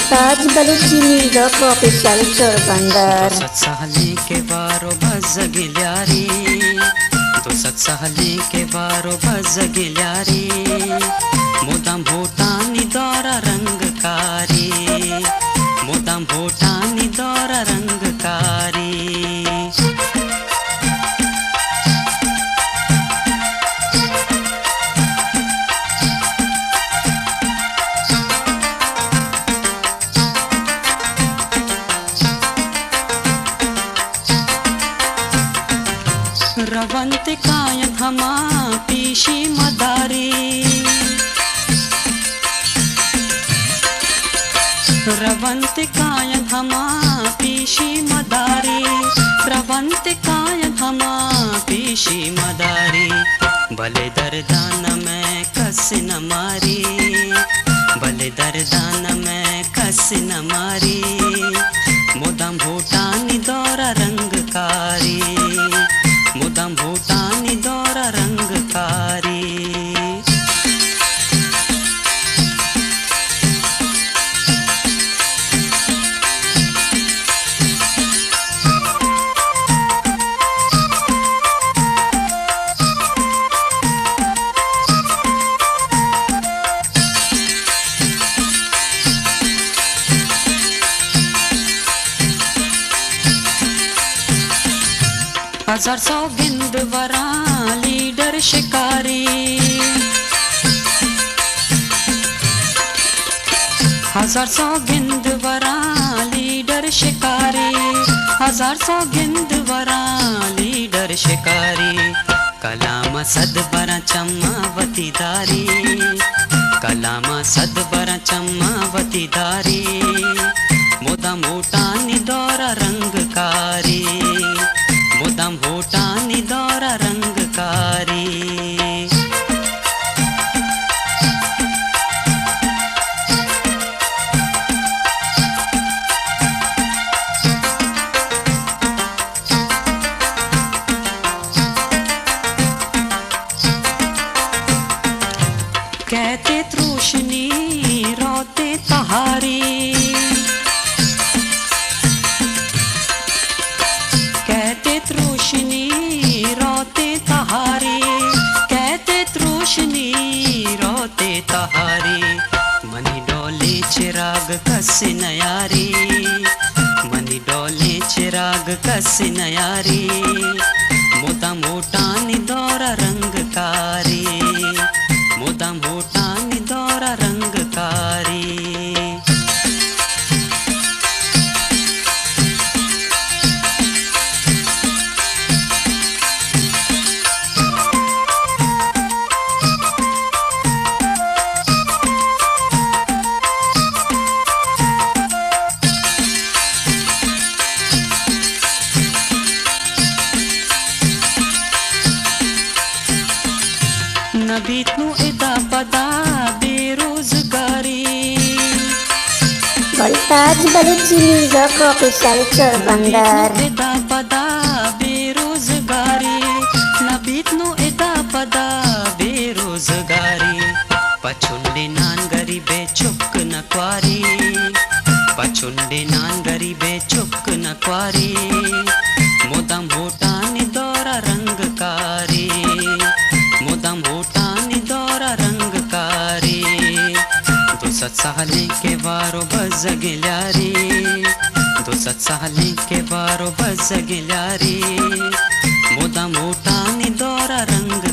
Mumtaz बलुचिनी rock official चोरबंदर सत्साहली के बारो भज गिल्यारी सत्साहली के बारो भज गिल्यारी मुदम भूटानी दौरा रंगकारी मुदम भूटानी दौरा रंगकारी रवंत काय धमा पीशी मदारी रवंत काय धमा पीशी मदारी रवंत काय धमा पीशी मदारी भले दरदान में कस न मारी भले दरदान में कस न मारी मुदम भूटानी दौरा रंगकारी मुदम भूटानी दौरा रंगकारी हजार सौ गिंदवरा लीडर शिकारी हजार सौ गिंदवरा लीडर शिकारी हजार सौ गिंदवरा लीडर शिकारी कलाम सदबरा चम्मावती दारी कलाम सदबरा चम्मावती दारी मुदम भूटानी दौरा रंगकारी मुदम भूटानी दौरा रंगकारी कहते तृष्णी रोते तहारी कहते तृष्णी रोते तहारी कहते तृष्णी रोते तहारी मनी डोले चिराग कस नयारी मनी डोले चिराग कस नयारी मुदम भूटानी दौरा रंगकारी मुदम भूटानी दौरा रंगकारी नबीतनु इदा पदा बेरोजगारी मुमताज बलुचिनी रॉक ऑफिशियल चोरबंदर इदा पदा बेरोजगारी नबीतनु इदा पदा बेरोजगारी पछुंडे नान गरीबे चुक न क्वारी पछुंडे नान गरीबे चुक न क्वारी मुदम भूटानी दौरा रंगकारी मुदम भूटानी दौरा रंगकारी सत्साहली के बारो भज गिल्यारी सत्साहली के बारो भज गिल्यारी मुदम भूटानी दौरा रंग